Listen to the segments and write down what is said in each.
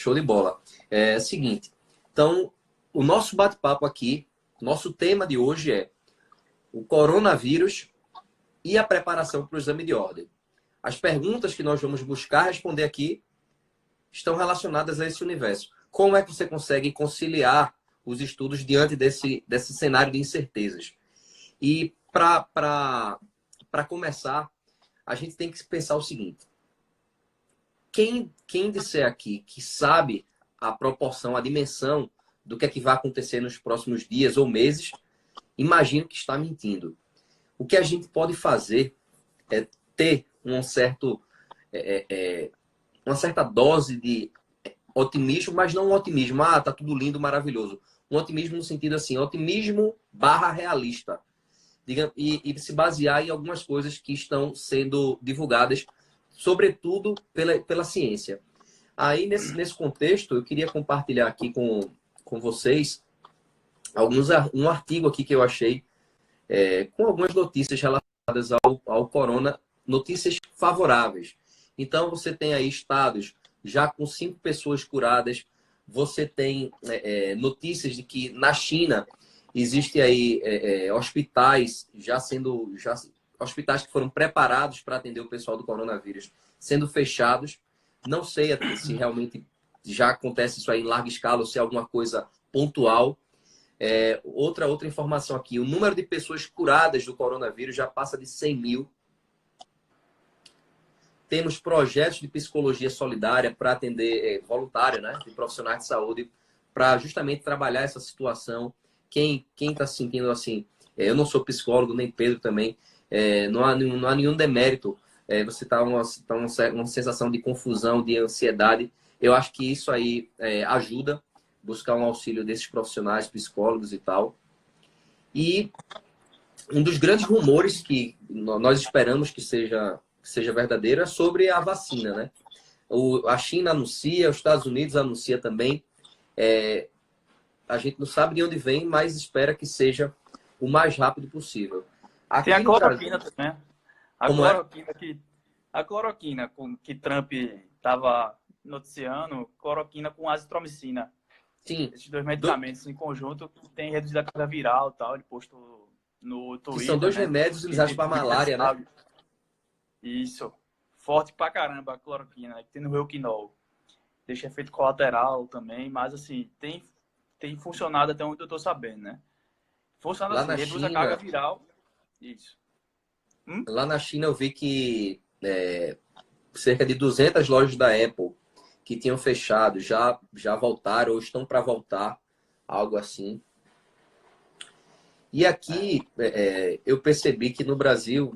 Show de bola. É o seguinte, então, o nosso bate-papo aqui, nosso tema de hoje é o coronavírus e a preparação para o exame de ordem. As perguntas que nós vamos buscar responder aqui estão relacionadas a esse universo. Como é que você consegue conciliar os estudos diante desse cenário de incertezas? E para começar, a gente tem que pensar o seguinte. Quem disser aqui que sabe a proporção, a dimensão do que é que vai acontecer nos próximos dias ou meses, imagino que está mentindo. O que a gente pode fazer é ter uma certa dose de otimismo, mas não um otimismo, tá tudo lindo, maravilhoso. Um otimismo no sentido assim, otimismo barra realista. E se basear em algumas coisas que estão sendo divulgadas, sobretudo pela ciência. Aí, nesse contexto, eu queria compartilhar aqui com vocês um artigo aqui que eu achei com algumas notícias relacionadas ao corona, notícias favoráveis. Então, você tem aí estados já com 5 pessoas curadas, você tem notícias de que na China existem aí hospitais hospitais que foram preparados para atender o pessoal do coronavírus sendo fechados. Não sei se realmente já acontece isso aí em larga escala ou se é alguma coisa pontual. Outra informação aqui, o número de pessoas curadas do coronavírus já passa de 100 mil. Temos projetos de psicologia solidária para atender voluntária, né, de profissionais de saúde, para justamente trabalhar essa situação. Quem está se sentindo assim, eu não sou psicólogo, nem Pedro também, não há nenhum demérito. Você está uma sensação de confusão, de ansiedade. Eu acho que isso aí ajuda buscar um auxílio desses profissionais, psicólogos e tal. E um dos grandes rumores que nós esperamos que seja verdadeiro é sobre a vacina, né? A China anuncia, os Estados Unidos anuncia também. A gente não sabe de onde vem, mas espera que seja o mais rápido possível. Aqui tem a cloroquina também. A cloroquina que Trump estava noticiando, cloroquina com azitromicina. Sim. Esses dois medicamentos em conjunto tem reduzido a carga viral e tal, ele postou no Twitter. Que são dois remédios utilizados para malária, né? Isso. Forte pra caramba a cloroquina, né? Tem no Rouquinol. Deixa efeito colateral também, mas assim, tem funcionado até onde eu tô sabendo, né? Funciona Lá assim, na reduz China, a carga viral. Isso. Lá na China eu vi que cerca de 200 lojas da Apple que tinham fechado já voltaram ou estão para voltar, algo assim. E aqui eu percebi que no Brasil,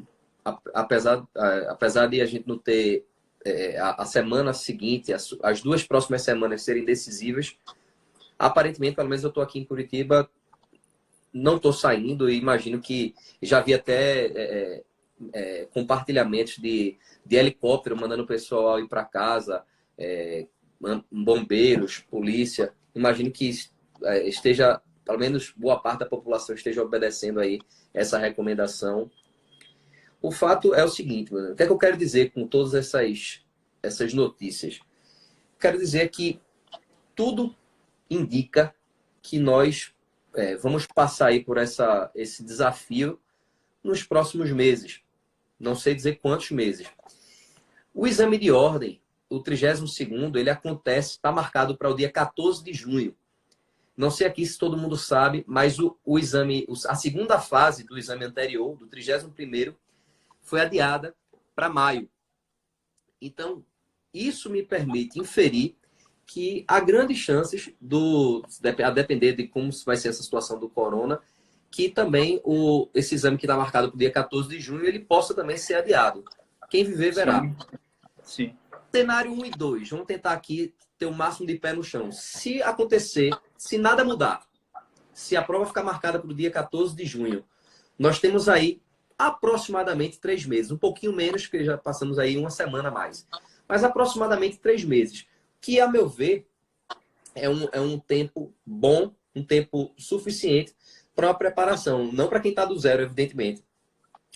apesar de a gente não ter a semana seguinte, as 2 próximas semanas serem decisivas, aparentemente, pelo menos eu estou aqui em Curitiba, não estou saindo e imagino que já vi até compartilhamentos de helicóptero mandando o pessoal ir para casa, bombeiros, polícia. Imagino que esteja, pelo menos boa parte da população esteja obedecendo aí essa recomendação. O fato é o seguinte, mano, o que é que eu quero dizer com todas essas notícias? Quero dizer que tudo indica que nós vamos passar aí por esse desafio nos próximos meses. Não sei dizer quantos meses. O exame de ordem, o 32º, ele acontece, está marcado para o dia 14 de junho. Não sei aqui se todo mundo sabe, mas o exame, a segunda fase do exame anterior, do 31º, foi adiada para maio. Então, isso me permite inferir que há grandes chances, a depender de como vai ser essa situação do corona, que também esse exame que está marcado para o dia 14 de junho, ele possa também ser adiado. Quem viver, verá. Sim. Cenário 1 e 2. Vamos tentar aqui ter o máximo de pé no chão. Se acontecer, se nada mudar, se a prova ficar marcada para o dia 14 de junho, nós temos aí aproximadamente 3 meses. Um pouquinho menos, porque já passamos aí uma semana a mais. Mas aproximadamente 3 meses. Que, a meu ver, é um tempo bom, um tempo suficiente para uma preparação. Não para quem está do zero, evidentemente.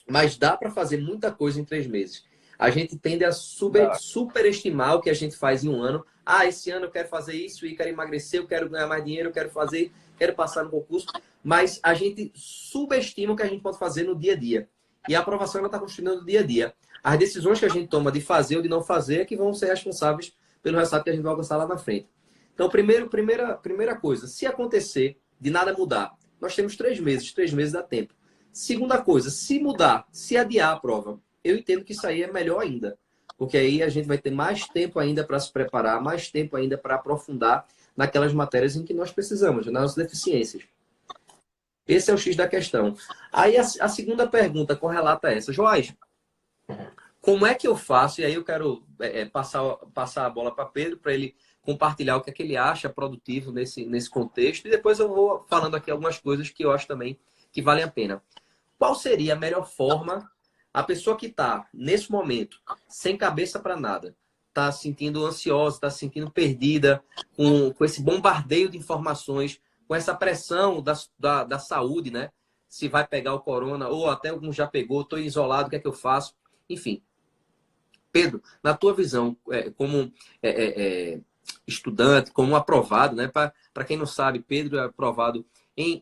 Mas dá para fazer muita coisa em 3 meses. A gente tende a superestimar o que a gente faz em um ano, Ah, esse ano eu quero fazer isso e quero emagrecer, eu quero ganhar mais dinheiro, eu quero passar no concurso. Mas a gente subestima o que a gente pode fazer no dia a dia. E a aprovação ela está construindo no dia a dia. As decisões que a gente toma de fazer ou de não fazer é que vão ser responsáveis pelo resultado que a gente vai alcançar lá na frente. Então, primeira coisa, se acontecer de nada mudar, nós temos 3 meses dá tempo. Segunda coisa, se mudar, se adiar a prova, eu entendo que isso aí é melhor ainda. Porque aí a gente vai ter mais tempo ainda para se preparar, mais tempo ainda para aprofundar naquelas matérias em que nós precisamos, nas deficiências. Esse é o X da questão. Aí a segunda pergunta correlata a essa. Joás, como é que eu faço? E aí eu quero passar a bola para Pedro, para ele compartilhar o que é que ele acha produtivo nesse contexto. E depois eu vou falando aqui algumas coisas que eu acho também que valem a pena. Qual seria a melhor forma, a pessoa que está, nesse momento, sem cabeça para nada, está se sentindo ansiosa, está se sentindo perdida, com esse bombardeio de informações, com essa pressão da saúde, né? Se vai pegar o corona, ou até algum já pegou, estou isolado, o que é que eu faço? Enfim. Pedro, na tua visão, como estudante, como aprovado, né? Para quem não sabe, Pedro é aprovado em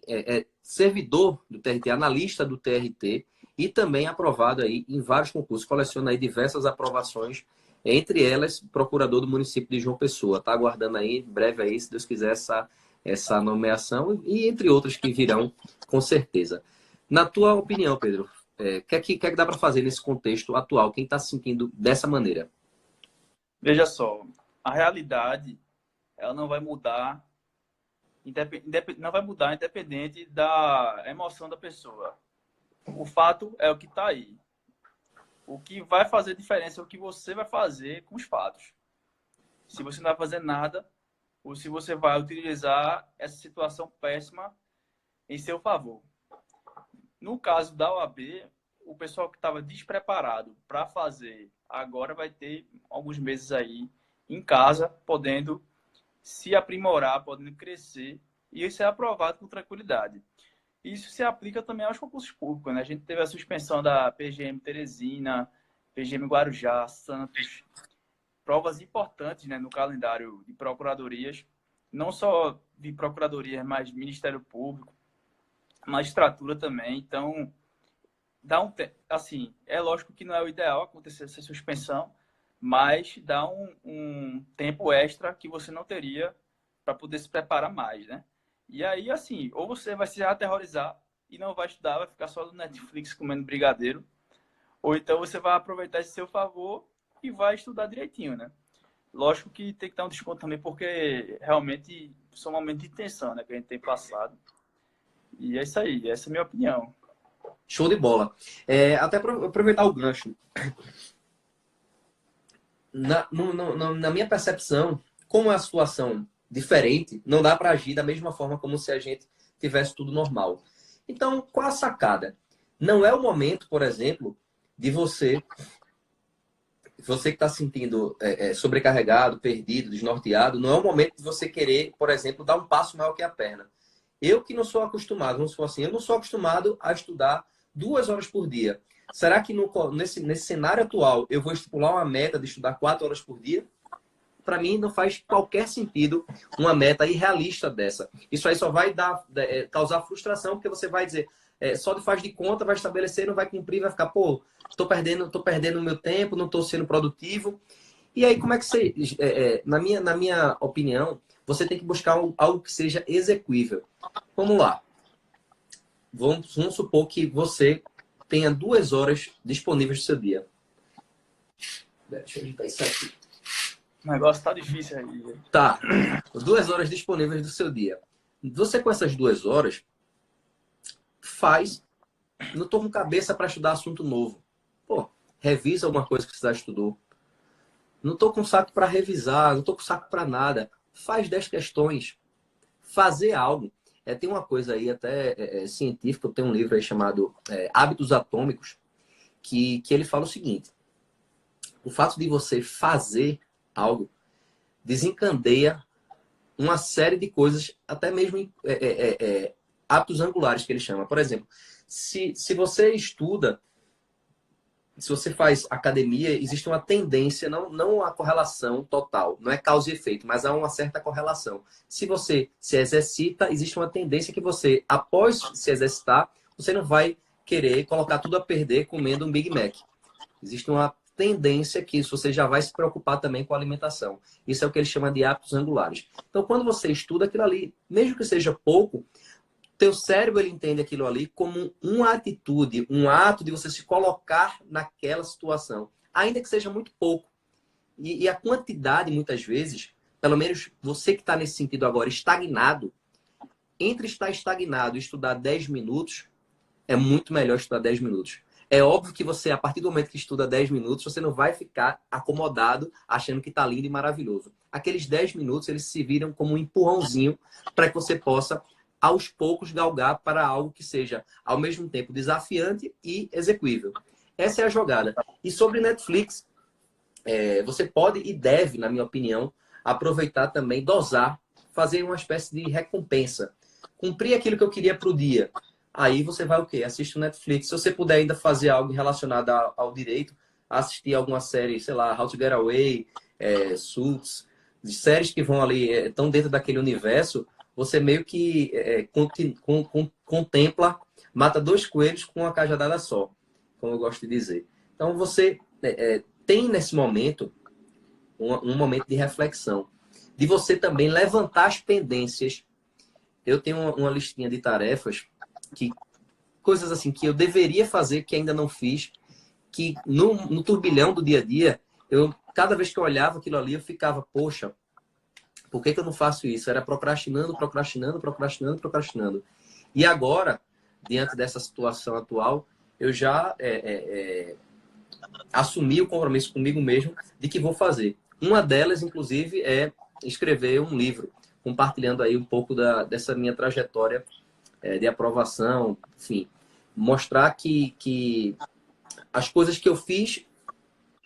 servidor do TRT, analista do TRT, e também aprovado aí em vários concursos, coleciona aí diversas aprovações, entre elas, procurador do município de João Pessoa. Está aguardando aí, em breve aí, se Deus quiser, essa nomeação, e entre outras que virão, com certeza. Na tua opinião, Pedro, o que é que dá para fazer nesse contexto atual? Quem está se sentindo dessa maneira? Veja só, a realidade ela não vai mudar, independente da emoção da pessoa. O fato é o que está aí. O que vai fazer diferença é o que você vai fazer com os fatos. Se você não vai fazer nada, ou se você vai utilizar essa situação péssima em seu favor. No caso da OAB, o pessoal que estava despreparado para fazer, agora vai ter alguns meses aí em casa, podendo se aprimorar, podendo crescer, e isso é aprovado com tranquilidade. Isso se aplica também aos concursos públicos, né? A gente teve a suspensão da PGM Teresina, PGM Guarujá, Santos, provas importantes, né, no calendário de procuradorias, não só de procuradorias, mas Ministério Público, magistratura também. Então, assim, é lógico que não é o ideal acontecer essa suspensão, mas dá um tempo extra que você não teria para poder se preparar mais, né? E aí, assim, ou você vai se aterrorizar e não vai estudar, vai ficar só no Netflix comendo brigadeiro, ou então você vai aproveitar esse seu favor e vai estudar direitinho, né? Lógico que tem que dar um desconto também, porque realmente são momentos de tensão, né, que a gente tem passado. E é isso aí, essa é a minha opinião. Show de bola. Até aproveitar o gancho. Na minha percepção, como é a situação diferente, não dá para agir da mesma forma como se a gente tivesse tudo normal. Então, qual a sacada? Não é o momento, por exemplo, de você que está se sentindo sobrecarregado, perdido, desnorteado, não é o momento de você querer, por exemplo, dar um passo maior que a perna. Eu que não sou acostumado, vamos supor assim, eu não sou acostumado a estudar 2 horas por dia. Será que nesse cenário atual eu vou estipular uma meta de estudar 4 horas por dia? Para mim não faz qualquer sentido uma meta irrealista dessa. Isso aí só vai causar frustração, porque você vai dizer, só de faz de conta, vai estabelecer, não vai cumprir, vai ficar, pô, tô perdendo o meu tempo, não estou sendo produtivo. E aí, como é que você, na minha opinião, você tem que buscar algo que seja execuível. Vamos lá. Vamos supor que você tenha 2 horas disponíveis no seu dia. Deixa eu ajeitar isso aqui. O negócio tá difícil aí. Tá. 2 horas disponíveis do seu dia. Você com essas 2 horas faz. Não tô com cabeça para estudar assunto novo. Pô, revisa alguma coisa que você já estudou. Não tô com saco para revisar, não tô com saco para nada. Faz 10 questões. Fazer algo. Tem uma coisa aí até científica, tem um livro aí chamado Hábitos Atômicos, que ele fala o seguinte: o fato de você fazer algo desencadeia uma série de coisas, até mesmo hábitos angulares, que ele chama. Por exemplo, se você estuda se você faz academia, existe uma tendência, não a correlação total, não é causa e efeito, mas há uma certa correlação. Se você se exercita, existe uma tendência que você, após se exercitar, você não vai querer colocar tudo a perder comendo um Big Mac. Existe uma tendência que isso você já vai se preocupar também com a alimentação. Isso é o que ele chama de hábitos angulares. Então, quando você estuda aquilo ali, mesmo que seja pouco, teu cérebro ele entende aquilo ali como uma atitude, um ato de você se colocar naquela situação, ainda que seja muito pouco. E a quantidade, muitas vezes, pelo menos você que está nesse sentido agora, estagnado, entre estar estagnado e estudar 10 minutos, é muito melhor estudar 10 minutos. É óbvio que você, a partir do momento que estuda 10 minutos, você não vai ficar acomodado achando que está lindo e maravilhoso. Aqueles 10 minutos, eles se viram como um empurrãozinho para que você possa aos poucos galgar para algo que seja ao mesmo tempo desafiante e execuível. Essa é a jogada. E sobre Netflix, você pode e deve, na minha opinião, aproveitar também, dosar, fazer uma espécie de recompensa. Cumprir aquilo que eu queria para o dia. Aí você vai o quê? Assiste o Netflix. Se você puder ainda fazer algo relacionado ao direito, assistir alguma série, sei lá, How to Get Away, Suits, de séries que vão ali, estão dentro daquele universo, você meio que contempla, mata dois coelhos com uma cajadada só, como eu gosto de dizer. Então você tem nesse momento um momento de reflexão, de você também levantar as pendências. Eu tenho uma listinha de tarefas, coisas assim que eu deveria fazer, que ainda não fiz, que no turbilhão do dia a dia, cada vez que eu olhava aquilo ali, eu ficava, poxa, por que eu não faço isso? Era procrastinando. E agora, diante dessa situação atual, eu já assumi o compromisso comigo mesmo de que vou fazer. Uma delas, inclusive, é escrever um livro, compartilhando aí um pouco dessa minha trajetória de aprovação, enfim. Mostrar que as coisas que eu fiz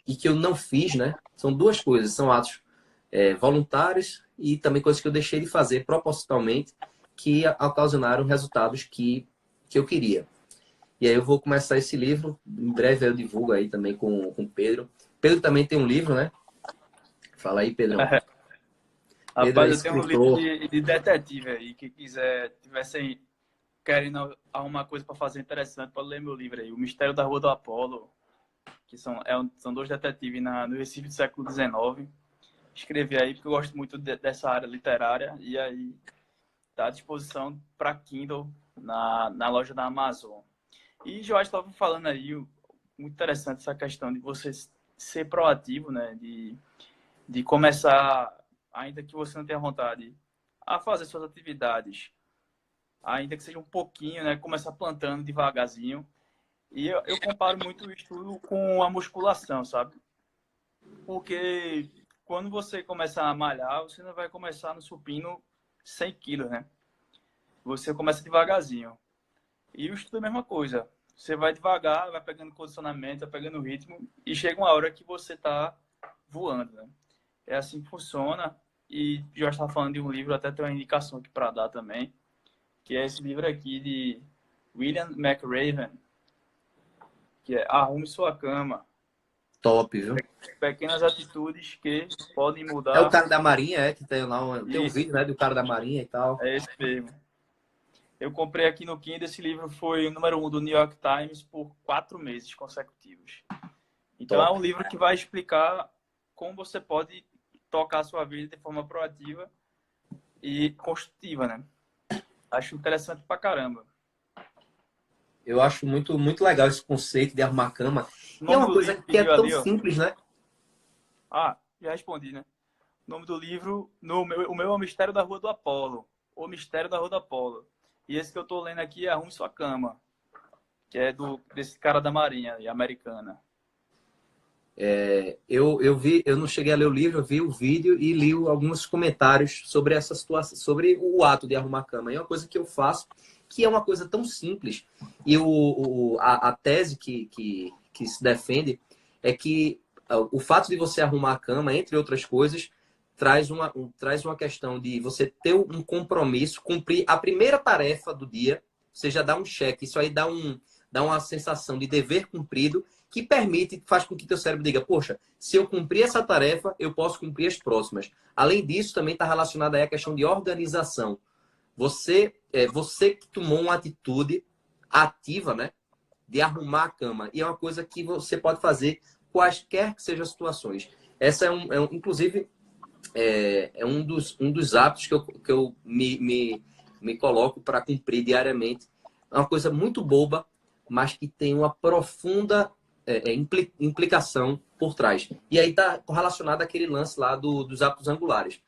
e que eu não fiz, né? São duas coisas, são atos voluntários e também coisas que eu deixei de fazer propositalmente que ocasionaram resultados que eu queria. E aí eu vou começar esse livro, em breve eu divulgo aí também com o Pedro. Pedro também tem um livro, né? Fala aí, Pedrão. Pedro Rapaz, eu tenho um livro de detetive aí, que tivesse querendo arrumar coisa para fazer interessante, pode ler meu livro aí, O Mistério da Rua do Apolo, que são dois detetives no Recife do século XIX. Escrevi aí, porque eu gosto muito dessa área literária, e aí está à disposição para Kindle na loja da Amazon. E Jorge estava falando aí, muito interessante essa questão de você ser proativo, né? De começar, ainda que você não tenha vontade, a fazer suas atividades, ainda que seja um pouquinho, né? Começar plantando devagarzinho. E eu comparo muito isso com a musculação, sabe? Porque quando você começa a malhar, você não vai começar no supino 100 quilos, né? Você começa devagarzinho. E o estudo é a mesma coisa. Você vai devagar, vai pegando condicionamento, vai pegando ritmo, e chega uma hora que você está voando, né? É assim que funciona. E já estava falando de um livro, até tem uma indicação aqui para dar também, que é esse livro aqui de William McRaven, que é Arrume Sua Cama. Top, viu? Pequenas atitudes que podem mudar. É o cara da Marinha, que tem lá tem um vídeo, né, do cara da Marinha e tal. É esse mesmo. Eu comprei aqui no Kindle, esse livro foi o número 1 do New York Times por 4 meses consecutivos. Então é um livro que vai explicar como você pode tocar a sua vida de forma proativa e construtiva, né? Acho interessante pra caramba. Eu acho muito, muito legal esse conceito de arrumar cama. E é uma coisa que é tão ali, simples, né? Já respondi, né? O nome do livro, o meu é O Mistério da Rua do Apolo. O Mistério da Rua do Apolo. E esse que eu tô lendo aqui é Arrume Sua Cama, que é desse cara da Marinha, americana. Eu não cheguei a ler o livro, eu vi o vídeo e li alguns comentários sobre essa situação, sobre o ato de arrumar cama. E é uma coisa que eu faço, que é uma coisa tão simples. E a tese que se defende é que o fato de você arrumar a cama, entre outras coisas, traz uma questão de você ter um compromisso, cumprir a primeira tarefa do dia, você já dá um cheque. Isso aí dá dá uma sensação de dever cumprido que permite, faz com que teu cérebro diga, poxa, se eu cumprir essa tarefa, eu posso cumprir as próximas. Além disso, também está relacionado aí a questão de organização. Você que tomou uma atitude ativa, né, de arrumar a cama. E é uma coisa que você pode fazer quaisquer que sejam as situações. Essa inclusive, um dos hábitos que eu me coloco para cumprir diariamente. É uma coisa muito boba, mas que tem uma profunda implicação por trás. E aí está relacionado àquele lance lá dos hábitos angulares.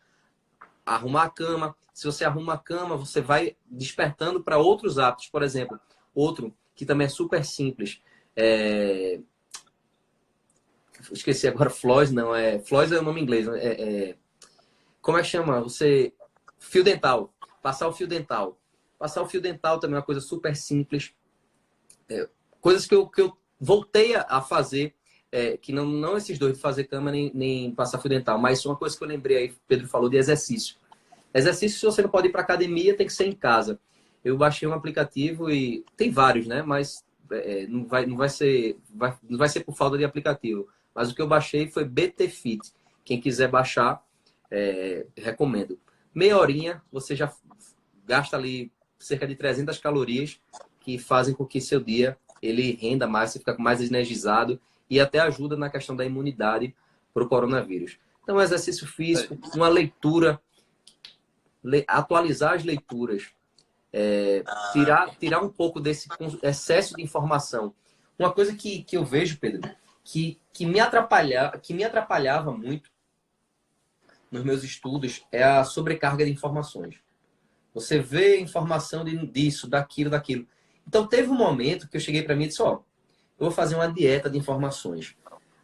Arrumar a cama. Se você arruma a cama, você vai despertando para outros hábitos. Por exemplo, outro que também é super simples. Esqueci agora, Floss, não. Floss é o nome em inglês. Como é que chama? Fio dental. Passar o fio dental. Passar o fio dental também é uma coisa super simples. Coisas que eu voltei a fazer, que não esses dois, de fazer cama nem passar fio dental, mas uma coisa que eu lembrei aí, Pedro falou de exercício. Exercício, se você não pode ir para academia, tem que ser em casa. Eu baixei um aplicativo e tem vários, né? Mas não vai ser por falta de aplicativo. Mas o que eu baixei foi BT Fit. Quem quiser baixar, recomendo. Meia horinha, você já gasta ali cerca de 300 calorias que fazem com que seu dia ele renda mais, você fica mais energizado e até ajuda na questão da imunidade para o coronavírus. Então, exercício físico, uma leitura, atualizar as leituras, tirar um pouco desse excesso de informação. Uma coisa que eu vejo, Pedro, que me atrapalhava muito nos meus estudos é a sobrecarga de informações. Você vê informação disso, daquilo. Então, teve um momento que eu cheguei para mim e disse, eu vou fazer uma dieta de informações.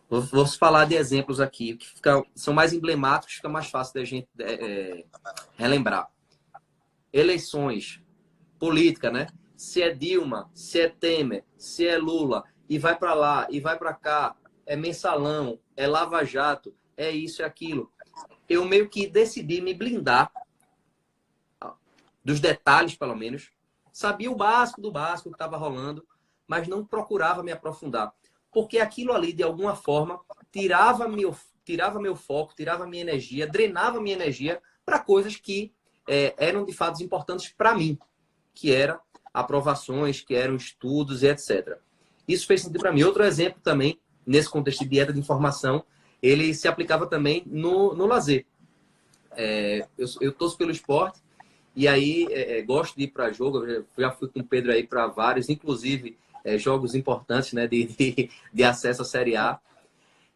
Vou falar de exemplos aqui, que são mais emblemáticos, fica mais fácil da gente relembrar. Eleições, política, né? Se é Dilma, se é Temer, se é Lula, e vai para lá, e vai para cá, é mensalão, é lava-jato, é isso, é aquilo. Eu meio que decidi me blindar dos detalhes, pelo menos. Sabia o básico do básico que estava rolando, mas não procurava me aprofundar. Porque aquilo ali, de alguma forma, tirava meu foco, tirava minha energia, drenava minha energia para coisas que eram de fato importantes para mim, que eram aprovações, que eram estudos e etc. Isso fez sentido para mim. Outro exemplo também, nesse contexto de dieta de informação, ele se aplicava também no lazer. Eu torço pelo esporte, e aí gosto de ir para jogo. Eu já fui com o Pedro aí para vários, inclusive jogos importantes, né, de acesso à Série A.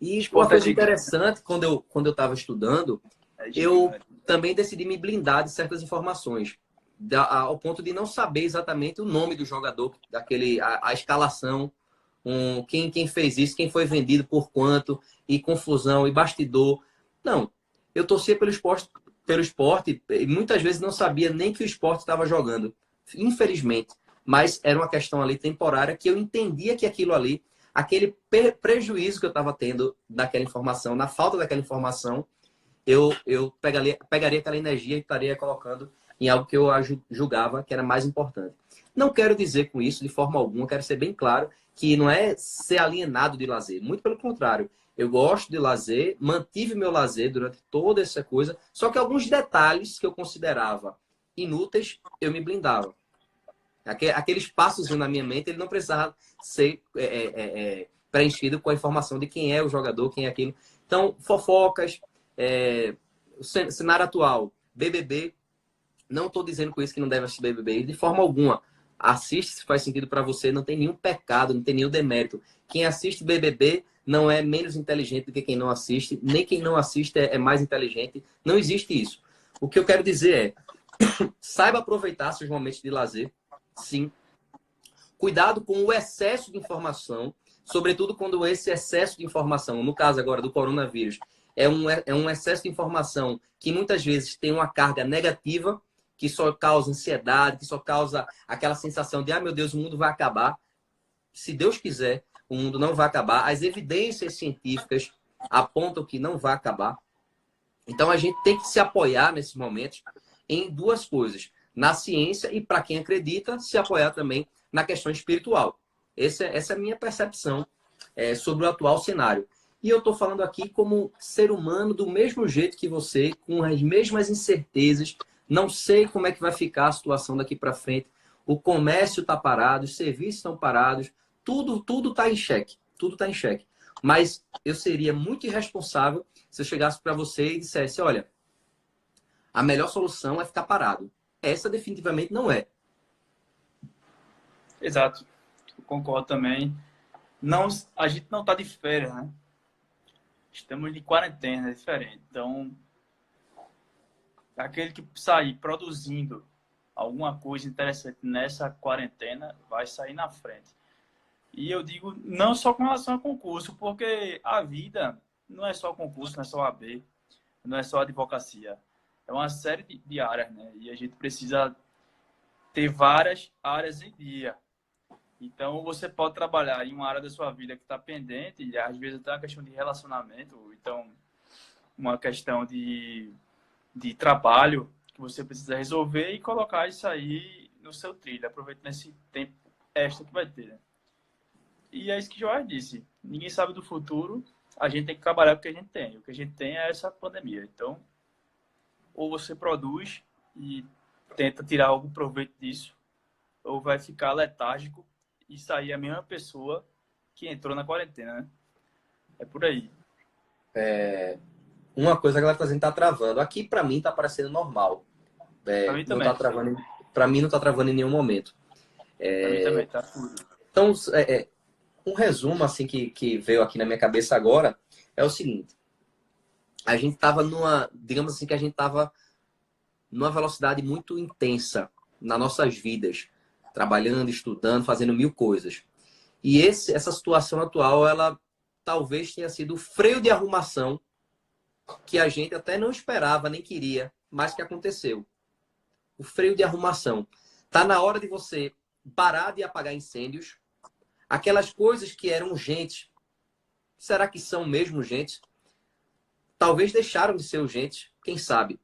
E uma coisa interessante, quando eu estava estudando, eu também decidi me blindar de certas informações, ao ponto de não saber exatamente o nome do jogador, a escalação, quem fez isso, quem foi vendido por quanto, e confusão, e bastidor. Não, eu torcia pelo esporte e muitas vezes não sabia nem que o esporte estava jogando, infelizmente. Mas era uma questão ali temporária que eu entendia que aquilo ali, aquele prejuízo que eu estava tendo daquela informação, na falta daquela informação, eu pegaria aquela energia e estaria colocando em algo que eu julgava que era mais importante. Não quero dizer com isso, de forma alguma, quero ser bem claro, que não é ser alienado de lazer. Muito pelo contrário. Eu gosto de lazer, mantive meu lazer durante toda essa coisa, só que alguns detalhes que eu considerava inúteis, eu me blindava. Aquele espaçozinho na minha mente, ele não precisava ser preenchido com a informação de quem é o jogador, quem é aquilo. Então, fofocas, cenário atual, BBB. Não estou dizendo com isso que não deve assistir BBB, de forma alguma. Assiste se faz sentido para você, não tem nenhum pecado, não tem nenhum demérito. Quem assiste BBB não é menos inteligente do que quem não assiste, nem quem não assiste é mais inteligente. Não existe isso. O que eu quero dizer saiba aproveitar seus momentos de lazer, sim. Cuidado com o excesso de informação, sobretudo quando esse excesso de informação, no caso agora do coronavírus, é um excesso de informação que muitas vezes tem uma carga negativa, que só causa ansiedade, que só causa aquela sensação de, meu Deus, o mundo vai acabar. Se Deus quiser, o mundo não vai acabar. As evidências científicas apontam que não vai acabar. Então, a gente tem que se apoiar nesses momentos em duas coisas. Na ciência e, para quem acredita, se apoiar também na questão espiritual. Essa é a minha percepção sobre o atual cenário. E eu estou falando aqui como ser humano do mesmo jeito que você, com as mesmas incertezas. Não sei como é que vai ficar a situação daqui para frente. O comércio está parado, os serviços estão parados, tudo está em xeque. Tudo está em xeque. Mas eu seria muito irresponsável se eu chegasse para você e dissesse, olha, a melhor solução é ficar parado. Essa definitivamente não é. Exato. Eu concordo também. Não, a gente não está de férias, né? Estamos de quarentena, é diferente. Então, aquele que sair produzindo alguma coisa interessante nessa quarentena vai sair na frente. E eu digo não só com relação a concurso, porque a vida não é só concurso, não é só AB, não é só advocacia. É uma série de áreas, né? E a gente precisa ter várias áreas em dia. Então, você pode trabalhar em uma área da sua vida que está pendente, e às vezes até uma questão de relacionamento, então uma questão de trabalho que você precisa resolver e colocar isso aí no seu trilho, aproveitando esse tempo extra que vai ter. Né? E é isso que Joás disse, ninguém sabe do futuro, a gente tem que trabalhar com o que a gente tem. O que a gente tem é essa pandemia. Então, ou você produz e tenta tirar algum proveito disso, ou vai ficar letárgico e sair a mesma pessoa que entrou na quarentena, né? É por aí. Uma coisa que a galera tá dizendo tá travando. Aqui, para mim, tá parecendo normal. Pra mim Não também. tá travando, para mim, não tá travando em nenhum momento. Pra mim também, tá tudo. Então, um resumo assim que veio aqui na minha cabeça agora é o seguinte. A gente tava digamos assim, que a gente tava numa velocidade muito intensa nas nossas vidas. Trabalhando, estudando, fazendo mil coisas. E essa situação atual, ela talvez tenha sido o freio de arrumação que a gente até não esperava, nem queria, mas que aconteceu. O freio de arrumação. Tá na hora de você parar de apagar incêndios. Aquelas coisas que eram urgentes, será que são mesmo urgentes? Talvez deixaram de ser urgentes, quem sabe?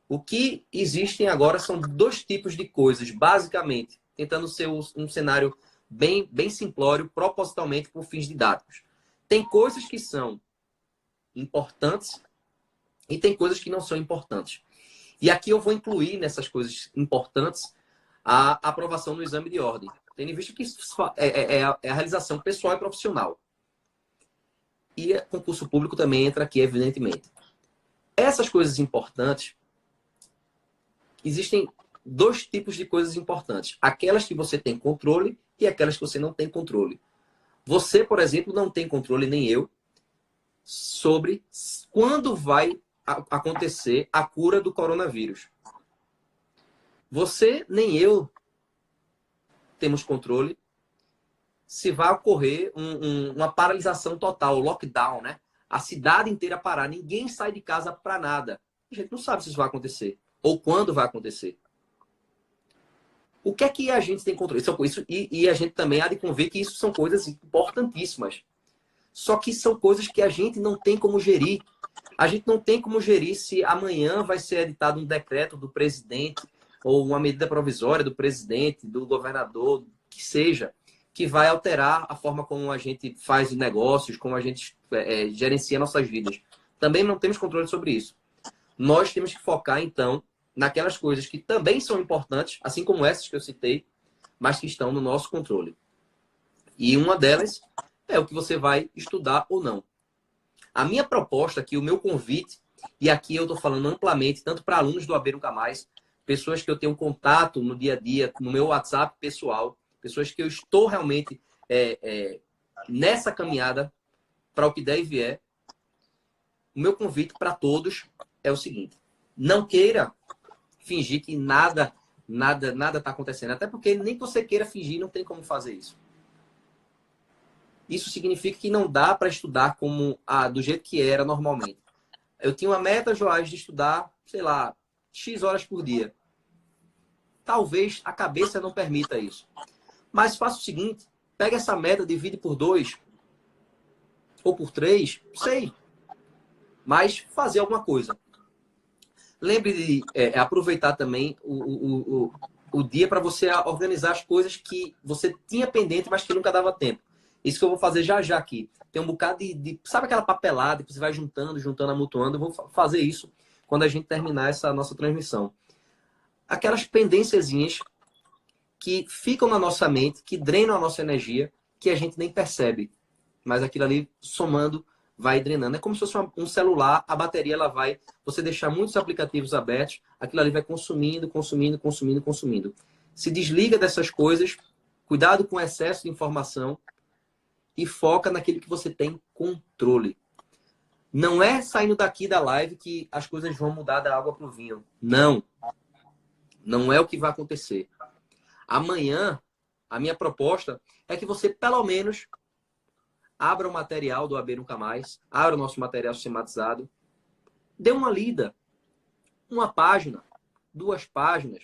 O que existem agora são dois tipos de coisas, basicamente, tentando ser um cenário bem simplório, propositalmente por fins didáticos. Tem coisas que são importantes e tem coisas que não são importantes. E aqui eu vou incluir nessas coisas importantes a aprovação do exame de ordem. Tendo em vista que isso é a realização pessoal e profissional. E concurso público também entra aqui, evidentemente. Essas coisas importantes, existem dois tipos de coisas importantes. Aquelas que você tem controle e aquelas que você não tem controle. Você, por exemplo, não tem controle, nem eu, sobre quando vai acontecer a cura do coronavírus. Você, nem eu, temos controle se vai ocorrer uma paralisação total, lockdown, né? A cidade inteira parar, ninguém sai de casa para nada. A gente não sabe se isso vai acontecer ou quando vai acontecer. O que é que a gente tem controle? E a gente também há de convir que isso são coisas importantíssimas. Só que são coisas que a gente não tem como gerir. A gente não tem como gerir se amanhã vai ser editado um decreto do presidente ou uma medida provisória do presidente, do governador, que seja, que vai alterar a forma como a gente faz os negócios, como a gente gerencia nossas vidas. Também não temos controle sobre isso. Nós temos que focar, então, naquelas coisas que também são importantes, assim como essas que eu citei, mas que estão no nosso controle. E uma delas é o que você vai estudar ou não. A minha proposta aqui, o meu convite, e aqui eu estou falando amplamente, tanto para alunos do AB Nunca Mais, pessoas que eu tenho contato no dia a dia, no meu WhatsApp pessoal, pessoas que eu estou realmente nessa caminhada para o que der e vier. O meu convite para todos é o seguinte: não queira fingir que nada está acontecendo. Até porque nem que você queira fingir, não tem como fazer isso. Isso significa que não dá para estudar do jeito que era normalmente. Eu tinha uma meta, Joás, de estudar, sei lá, X horas por dia. Talvez a cabeça não permita isso. Mas faça o seguinte, pega essa meta, divide por 2 ou por 3, sei. Mas fazer alguma coisa. Lembre de aproveitar também o o dia para você organizar as coisas que você tinha pendente, mas que nunca dava tempo. Isso que eu vou fazer já já aqui. Tem um bocado sabe aquela papelada que você vai juntando, amontoando? Eu vou fazer isso quando a gente terminar essa nossa transmissão. Aquelas pendênciazinhas que ficam na nossa mente, que drenam a nossa energia, que a gente nem percebe. Mas aquilo ali, somando, vai drenando. É como se fosse um celular, a bateria ela vai... Você deixar muitos aplicativos abertos, aquilo ali vai consumindo, consumindo, consumindo, consumindo. Se desliga dessas coisas, cuidado com o excesso de informação e foca naquilo que você tem controle. Não é saindo daqui da live que as coisas vão mudar da água para o vinho. Não. Não é o que vai acontecer. Amanhã, a minha proposta é que você, pelo menos, abra o material do AB Nunca Mais, abra o nosso material sistematizado, dê uma lida, uma página, 2 páginas,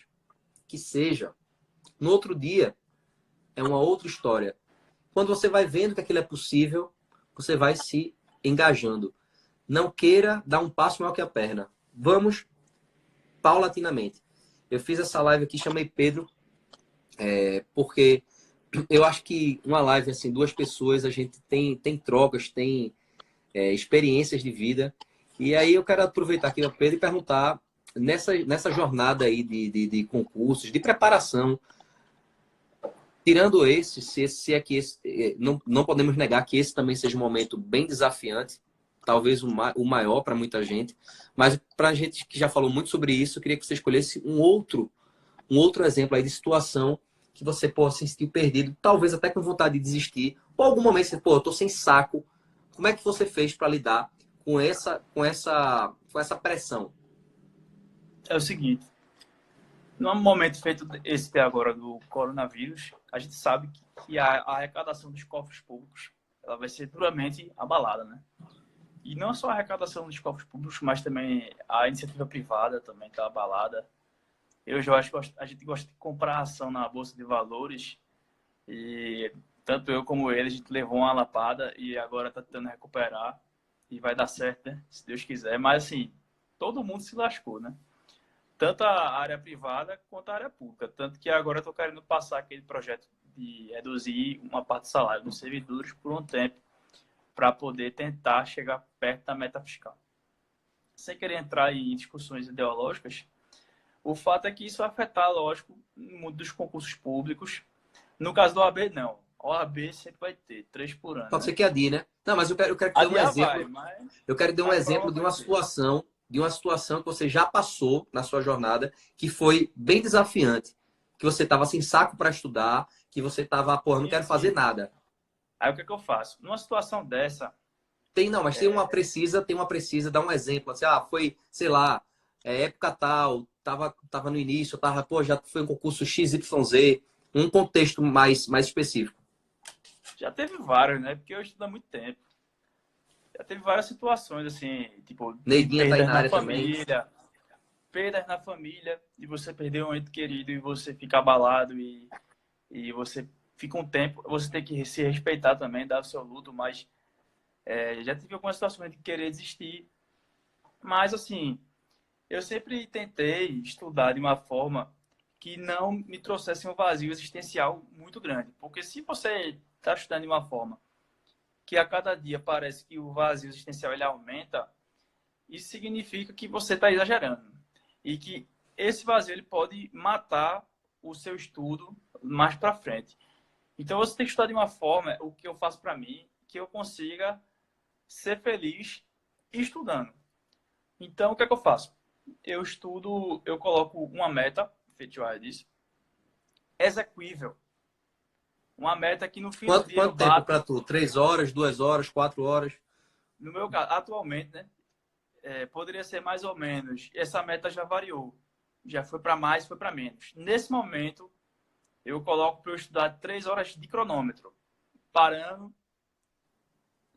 que seja. No outro dia, é uma outra história. Quando você vai vendo que aquilo é possível, você vai se engajando. Não queira dar um passo maior que a perna. Vamos paulatinamente. Eu fiz essa live aqui, chamei Pedro, porque eu acho que uma live, assim, 2 pessoas, a gente tem trocas, tem experiências de vida. E aí eu quero aproveitar aqui o Pedro e perguntar, nessa jornada aí de concursos, de preparação, tirando se é que não podemos negar que esse também seja um momento bem desafiante, talvez o maior para muita gente, mas para a gente que já falou muito sobre isso, eu queria que você escolhesse um outro exemplo aí de situação que você possa se sentir perdido, talvez até com vontade de desistir, ou algum momento você, eu tô sem saco. Como é que você fez para lidar com essa pressão? É o seguinte, no momento feito esse agora do coronavírus, a gente sabe que a arrecadação dos cofres públicos ela vai ser duramente abalada, né? E não só a arrecadação dos cofres públicos, mas também a iniciativa privada também está abalada. Eu já acho que a gente gosta de comprar ação na Bolsa de Valores e tanto eu como ele, a gente levou uma lapada e agora está tentando recuperar e vai dar certo, né? Se Deus quiser. Mas assim, todo mundo se lascou, né? Tanto a área privada quanto a área pública. Tanto que agora eu estou querendo passar aquele projeto de reduzir uma parte do salário dos servidores por um tempo para poder tentar chegar perto da meta fiscal. Sem querer entrar em discussões ideológicas, o fato é que isso vai afetar, lógico, no mundo dos concursos públicos. No caso do OAB, não. O OAB sempre vai ter 3 por ano. Pode ser que adie, né? Não, mas eu quero que dê um exemplo. Eu quero dar um exemplo de uma situação que você já passou na sua jornada, que foi bem desafiante, que você estava sem saco para estudar, que você estava, não quero fazer nada. Aí o que eu faço? Numa situação dessa... Tem uma precisa, dá um exemplo. Assim, foi, sei lá, época tal, tava no início, já foi um concurso XYZ, um contexto mais específico. Já teve vários, né? Porque eu estudo há muito tempo. Já teve várias situações, assim, tipo, Neidinha tá aí na área família, também. Perdas na família, e você perder um ente querido e você fica abalado e você fica um tempo, você tem que se respeitar também, dar o seu luto, mas já tive algumas situações de querer desistir. Mas, assim, eu sempre tentei estudar de uma forma que não me trouxesse um vazio existencial muito grande. Porque se você está estudando de uma forma que a cada dia parece que o vazio existencial ele aumenta, isso significa que você está exagerando. E que esse vazio ele pode matar o seu estudo mais para frente. Então você tem que estudar de uma forma, o que eu faço para mim, que eu consiga ser feliz estudando. Então o que é que eu faço? Eu estudo, eu coloco uma meta, feito disso, execuível. Uma meta que no fim do dia Quanto tempo para tu? 3 horas, 2 horas, 4 horas? No meu caso, atualmente, né? Poderia ser mais ou menos. Essa meta já variou. Já foi para mais, foi para menos. Nesse momento, eu coloco para eu estudar 3 horas de cronômetro, parando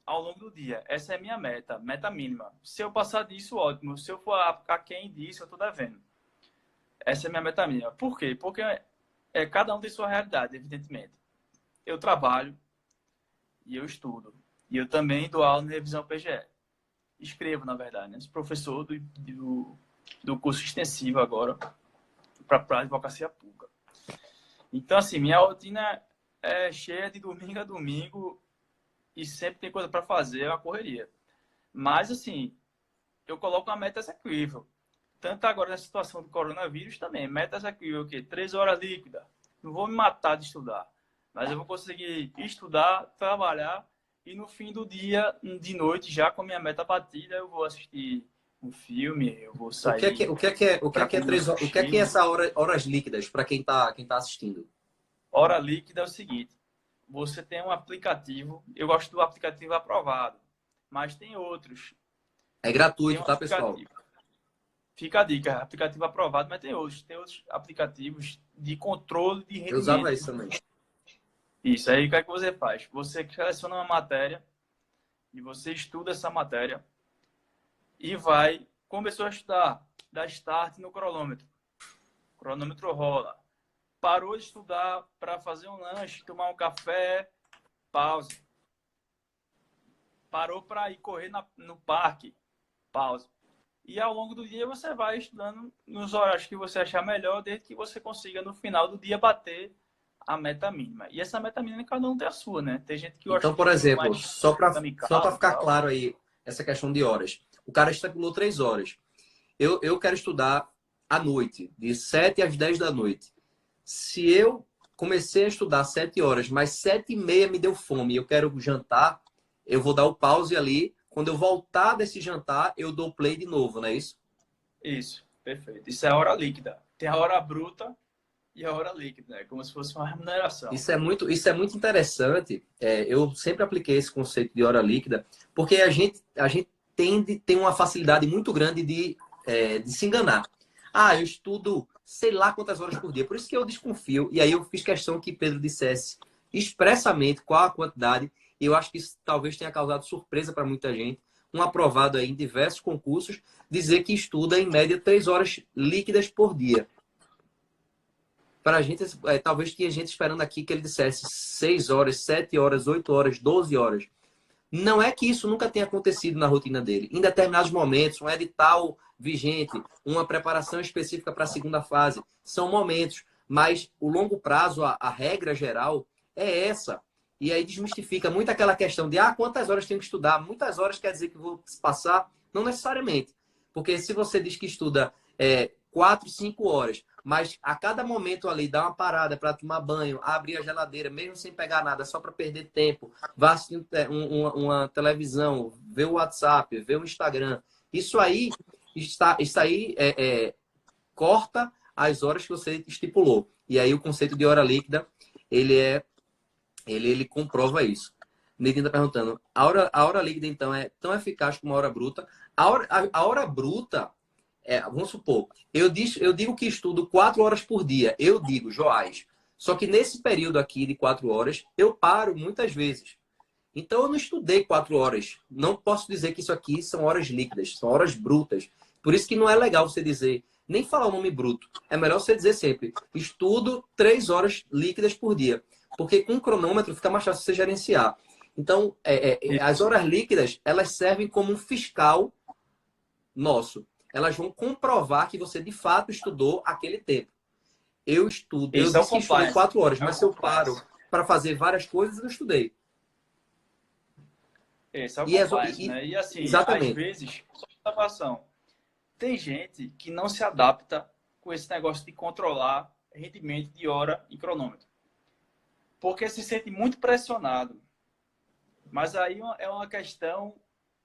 ao longo do dia. Essa é a minha meta mínima. Se eu passar disso, ótimo. Se eu for aquém disso, eu estou devendo. Essa é a minha meta mínima. Por quê? Porque cada um tem sua realidade, evidentemente. Eu trabalho e eu estudo. E eu também dou aula na revisão PGE. Escrevo, na verdade, né? Sou professor do curso extensivo agora para a advocacia pública. Então, assim, minha rotina é cheia de domingo a domingo e sempre tem coisa para fazer, é uma correria. Mas, assim, eu coloco uma meta execuível. Tanto agora na situação do coronavírus também. Meta execuível, o quê? 3 horas líquida. Não vou me matar de estudar. Mas eu vou conseguir estudar, trabalhar e no fim do dia, de noite, já com a minha meta batida, eu vou assistir um filme, eu vou sair para comer um o que é que é sushi. essa horas líquidas para quem tá assistindo? Hora líquida é o seguinte, você tem um aplicativo, eu gosto do aplicativo aprovado, mas tem outros. É Tem gratuito, um tá, pessoal? aplicativo, fica a dica, aplicativo aprovado, mas tem outros aplicativos de controle de Eu usava rendimento. isso também. Isso, aí o que é que você faz? Você seleciona uma matéria e você estuda essa matéria e vai, começou a estudar, dá start no cronômetro. O cronômetro rola. Parou de estudar para fazer um lanche, tomar um café, pausa. Parou para ir correr no parque, pausa. E ao longo do dia você vai estudando nos horários que você achar melhor, desde que você consiga no final do dia bater a meta mínima. E essa meta mínima cada um tem a sua, né? Tem gente que gosta Então, de por estudo exemplo, mais só para kamikaze e ficar tal. claro aí, essa questão de horas. O cara estipulou 3 horas. Eu quero estudar à noite, de 7 às 10 da noite. Se eu comecei a estudar 7 horas, mas 7h30 me deu fome e eu quero jantar, eu vou dar o pause ali. Quando eu voltar desse jantar, eu dou play de novo, não é isso? Isso, perfeito. Isso é a hora líquida. Tem a hora bruta e a hora líquida, né? Como se fosse uma remuneração. Isso é muito interessante. Eu sempre apliquei esse conceito de hora líquida, porque a gente tem uma facilidade muito grande de se enganar. Ah, eu estudo sei lá quantas horas por dia. Por isso que eu desconfio. E aí eu fiz questão que Pedro dissesse expressamente qual a quantidade. E eu acho que isso talvez tenha causado surpresa para muita gente. Um aprovado aí em diversos concursos, dizer que estuda em média 3 horas líquidas por dia. Para a gente, talvez tinha gente esperando aqui que ele dissesse 6 horas, 7 horas, 8 horas, 12 horas. Não é que isso nunca tenha acontecido na rotina dele. Em determinados momentos, um edital vigente, uma preparação específica para a segunda fase, são momentos. Mas o longo prazo, a regra geral, é essa. E aí desmistifica muito aquela questão de quantas horas tenho que estudar? Muitas horas quer dizer que vou passar? Não necessariamente. Porque se você diz que estuda 4, 5 horas, mas a cada momento ali dá uma parada para tomar banho, abrir a geladeira, mesmo sem pegar nada, só para perder tempo, vá assistir uma televisão, ver o WhatsApp, ver o Instagram. Isso aí corta as horas que você estipulou. E aí o conceito de hora líquida, ele comprova isso. Ninguém está perguntando. A hora líquida, então, é tão eficaz como a hora bruta. A hora bruta, vamos supor, eu digo que estudo 4 horas por dia. Eu digo, Joás. Só que nesse período aqui de 4 horas, eu paro muitas vezes. Então, eu não estudei 4 horas. Não posso dizer que isso aqui são horas líquidas, são horas brutas. Por isso que não é legal você dizer, nem falar o nome bruto. É melhor você dizer sempre, estudo 3 horas líquidas por dia. Porque com o cronômetro fica mais fácil você gerenciar. Então, as horas líquidas, elas servem como um fiscal nosso. Elas vão comprovar que você, de fato, estudou aquele tempo. Eu Isso é o disse que estudei compliance. 4 horas, É o mas se eu paro compliance. para fazer várias coisas, eu estudei. Esse é o E, compliance, né? E assim, às exatamente. vezes, só observação. Tem gente que não se adapta com esse negócio de controlar rendimento de hora e cronômetro. Porque se sente muito pressionado. Mas aí é uma questão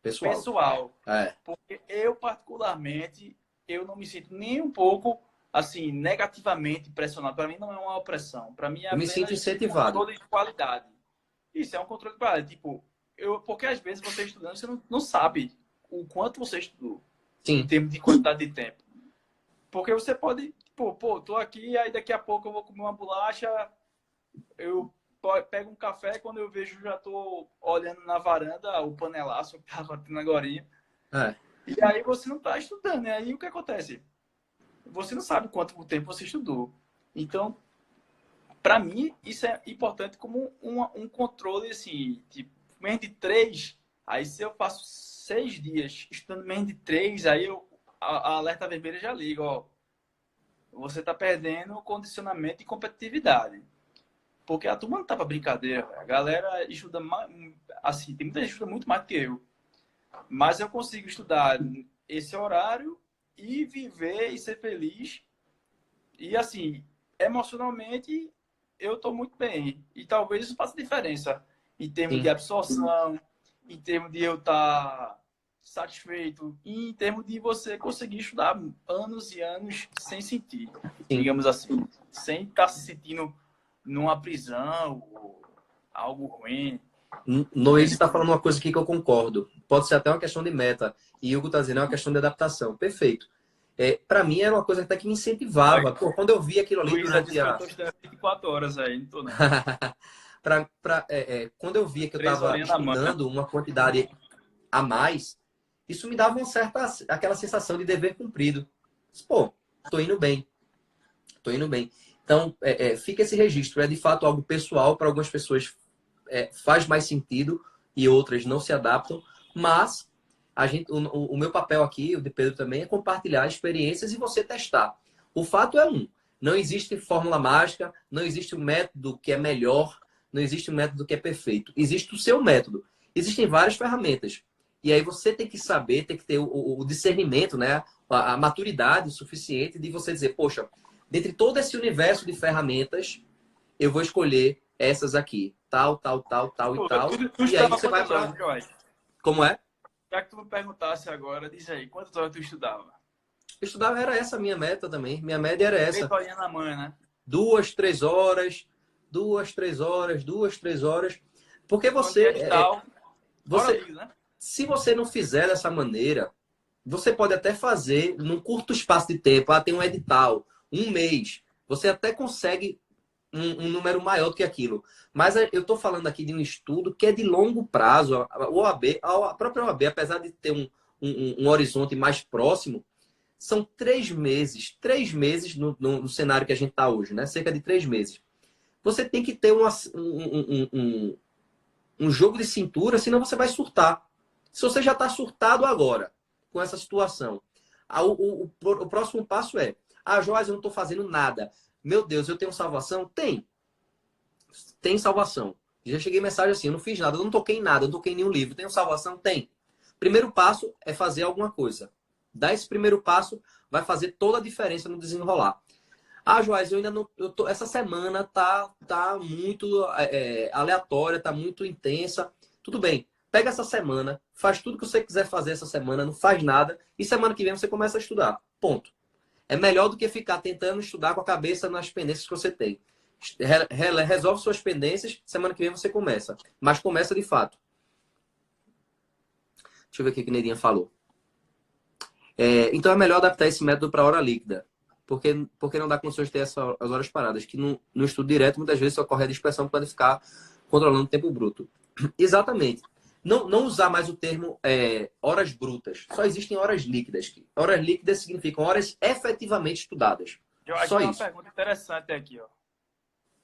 Pessoal. pessoal. É. Porque eu, particularmente, eu não me sinto nem um pouco, assim, negativamente pressionado. Para mim não é uma opressão. Para mim é Eu me sinto apenas um incentivado. controle de qualidade. Isso é um controle de qualidade. Tipo, porque às vezes você estudando, você não sabe o quanto você estudou em Sim. termos de quantidade de tempo. Porque você pode, tipo, tô aqui, aí daqui a pouco eu vou comer uma bolacha, eu pego um café, quando eu vejo já tô olhando na varanda o panelaço que tava tendo agorinha. É. E aí você não tá estudando, né? Aí o que acontece? Você não sabe quanto tempo você estudou. Então, para mim, isso é importante como um controle, assim, tipo, menos de 3, aí se eu passo 6 dias estudando menos de 3, aí a alerta vermelha já liga, ó. você tá perdendo condicionamento e competitividade. Porque a turma não tá pra brincadeira, véio. A galera estuda mais, assim, tem muita gente que estuda muito mais do que eu. Mas eu consigo estudar esse horário e viver e ser feliz. E assim, emocionalmente, eu tô muito bem. E talvez isso faça diferença em termos de Sim, absorção, em termos de eu estar satisfeito, e em termos de você conseguir estudar anos e anos sem sentir, sim. digamos assim, sem estar se sentindo numa prisão ou algo ruim. Noise está falando uma coisa aqui que eu concordo. Pode ser até uma questão de meta. E Hugo está dizendo é uma questão de adaptação. Perfeito. Para mim era uma coisa até que me incentivava. Pô, quando eu vi aquilo ali Luísa durante disse que eu a. estou estudando 24 horas aí, não estou não. Quando eu via que eu 3 estava horinhas na manhã. estudando uma quantidade a mais, isso me dava uma certa, aquela sensação de dever cumprido. Pô, tô indo bem. Tô indo bem. Então, fica esse registro. É de fato algo pessoal para algumas pessoas faz mais sentido e outras não se adaptam, mas o meu papel aqui, o de Pedro também, é compartilhar experiências e você testar. O fato é não existe fórmula mágica, não existe um método que é melhor, não existe um método que é perfeito. Existe o seu método. Existem várias ferramentas. E aí você tem que saber, tem que ter o discernimento, né? A maturidade suficiente de você dizer, poxa, dentre todo esse universo de ferramentas, eu vou escolher essas aqui. Tal, tal, tal, tal e Pô, tal. tu E aí estudava você vai quantas horas, para. Joás? Como é? Já que tu me perguntasse agora, diz aí, quantas horas tu estudava? Estudar era essa a minha meta também. Minha média era 3 essa. horinhas na manhã, né? 2, 3 horas, 2, 3 horas, 2, 3 horas. Porque Quando tinha você, edital, hora você, livre, né? se você não fizer dessa maneira, você pode até fazer num curto espaço de tempo. Ah, tem um edital, um mês. Você até consegue um número maior do que aquilo. Mas eu estou falando aqui de um estudo que é de longo prazo. A própria OAB, apesar de ter um horizonte mais próximo, são 3 meses. 3 meses no cenário que a gente está hoje, né? Cerca de 3 meses. Você tem que ter um jogo de cintura, senão você vai surtar. Se você já está surtado agora com essa situação, o próximo passo é: Joás, eu não estou fazendo nada. Meu Deus, eu tenho salvação? Tem salvação. Já cheguei mensagem assim: eu não fiz nada, eu não toquei em nada, eu não toquei em nenhum livro. Tenho salvação? Tem. Primeiro passo é fazer alguma coisa. Dar esse primeiro passo vai fazer toda a diferença no desenrolar. Joás, eu ainda não. Essa semana tá muito aleatória, tá muito intensa. Tudo bem. Pega essa semana, faz tudo que você quiser fazer essa semana, não faz nada, e semana que vem você começa a estudar. Ponto. É melhor do que ficar tentando estudar com a cabeça nas pendências que você tem. Resolve suas pendências, semana que vem você começa. Mas começa de fato. Deixa eu ver o que a Neirinha falou. Então é melhor adaptar esse método para hora líquida. Porque não dá condições de ter as horas paradas. Que no estudo direto, muitas vezes, ocorre a dispersão para ficar controlando o tempo bruto. Exatamente. Não usar mais o termo horas brutas. Só existem horas líquidas. Horas líquidas significam horas efetivamente estudadas. Eu acho que Só tem uma isso. pergunta interessante aqui, ó.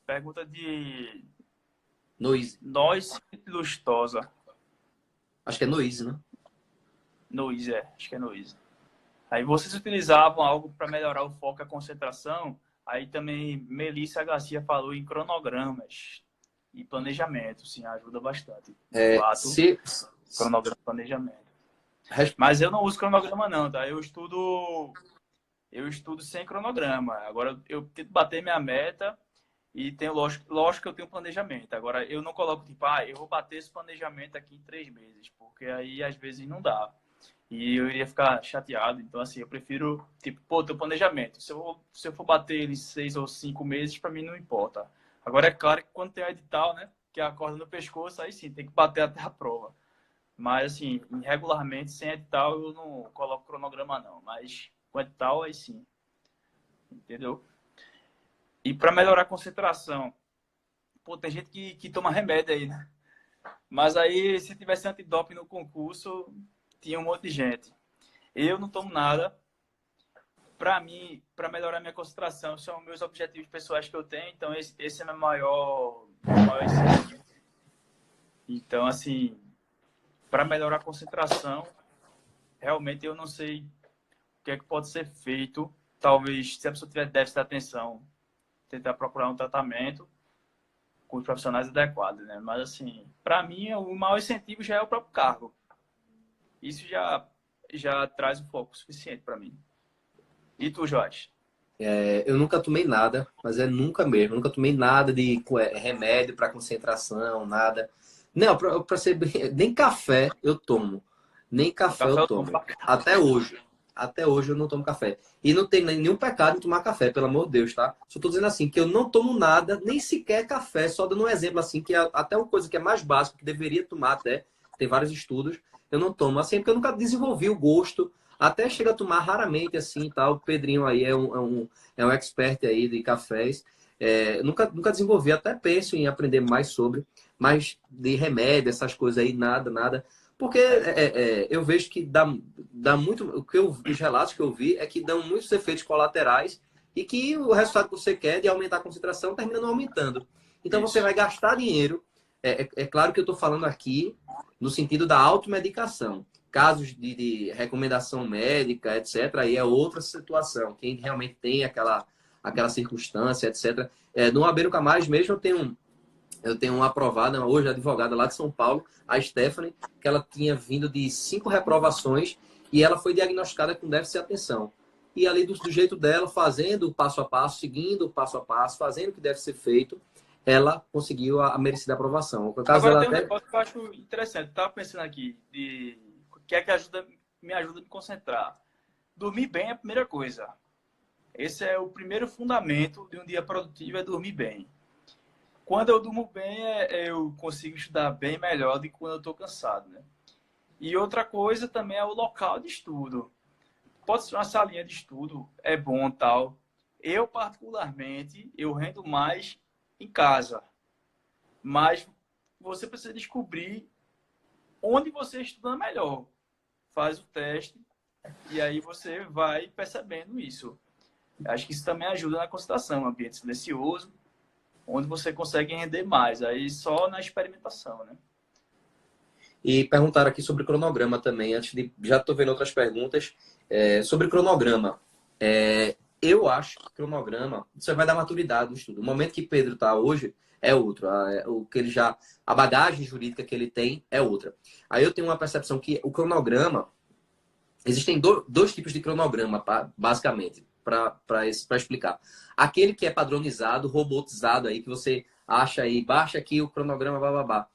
Pergunta de Noise. Nós Lustosa. Acho que é noise, né? Noise, acho que é Noise. Aí vocês utilizavam algo para melhorar o foco e a concentração. Aí também Melissa Garcia falou em cronogramas e planejamento, sim, ajuda bastante. De fato, Se cronograma e planejamento. Mas eu não uso cronograma não, tá? Eu estudo sem cronograma. Agora eu tento bater minha meta e tenho lógico que eu tenho planejamento. Agora eu não coloco tipo, eu vou bater esse planejamento aqui em 3 meses, porque aí às vezes não dá. E eu iria ficar chateado. Então, assim, eu prefiro, tipo, teu planejamento. Se eu for bater ele em 6 ou 5 meses, para mim não importa. Agora, é claro que quando tem o edital, né, que é a corda no pescoço, aí sim, tem que bater até a prova. Mas, assim, regularmente, sem edital, eu não coloco cronograma, não. Mas com edital, aí sim. Entendeu? E para melhorar a concentração, tem gente que toma remédio aí, né? Mas aí, se tivesse antidoping no concurso, tinha um monte de gente. Eu não tomo nada. Para mim, para melhorar minha concentração, são meus objetivos pessoais que eu tenho. Então, esse é meu maior incentivo. Então, assim, para melhorar a concentração, realmente eu não sei o que é que pode ser feito talvez, se a pessoa tiver déficit de atenção, tentar procurar um tratamento com os profissionais adequados, né? Mas, assim, para mim, o maior incentivo já é o próprio cargo. Isso já traz um foco suficiente para mim. E tu, Jorge? Eu nunca tomei nada, mas é nunca mesmo. Eu nunca tomei nada de remédio para concentração, nada. Não, para ser nem café eu tomo. Nem café eu tomo. Até hoje. Até hoje eu não tomo café. E não tem nenhum pecado em tomar café, pelo amor de Deus, tá? Só tô dizendo assim, que eu não tomo nada, nem sequer café, só dando um exemplo assim, que é até uma coisa que é mais básica, que deveria tomar até, tem vários estudos, eu não tomo. Assim, porque eu nunca desenvolvi o gosto, até chego a tomar raramente assim, tá? O Pedrinho aí é um expert aí de cafés. Nunca desenvolvi, até penso em aprender mais sobre, mas de remédio, essas coisas aí, nada. Porque eu vejo que dá muito. Os relatos que eu vi é que dão muitos efeitos colaterais e que o resultado que você quer de aumentar a concentração termina não aumentando. Então você vai gastar dinheiro. É claro que eu estou falando aqui no sentido da automedicação. Casos de recomendação médica, etc., aí é outra situação. Quem realmente tem aquela circunstância, etc. No Abeiro Camares mesmo eu tenho uma aprovada, hoje advogada lá de São Paulo, a Stephanie, que ela tinha vindo de 5 reprovações e ela foi diagnosticada com déficit de atenção. E ali do jeito dela, fazendo o passo a passo, seguindo o passo a passo, fazendo o que deve ser feito, ela conseguiu a merecida aprovação. No caso, Agora ela tem um negócio que eu acho interessante. Estava pensando aqui, o que é que me ajuda a me concentrar. Dormir bem é a primeira coisa. Esse é o primeiro fundamento de um dia produtivo, é dormir bem. Quando eu durmo bem, eu consigo estudar bem melhor do que quando eu estou cansado, né? E outra coisa também é o local de estudo. Pode ser uma salinha de estudo, é bom tal. Eu, particularmente, eu rendo mais em casa. Mas você precisa descobrir onde você estuda melhor. Faz o teste e aí você vai percebendo isso. Acho que isso também ajuda na concentração, um ambiente silencioso, onde você consegue render mais. Aí só na experimentação, né? E perguntaram aqui sobre cronograma também, já estou vendo outras perguntas sobre cronograma. Eu acho que cronograma, você vai dar maturidade no estudo. O momento que Pedro está hoje é outro. A bagagem jurídica que ele tem é outra. Aí eu tenho uma percepção que o cronograma, existem dois tipos de cronograma, basicamente, para explicar. Aquele que é padronizado, robotizado aí, que você acha aí, baixa aqui o cronograma, bababá.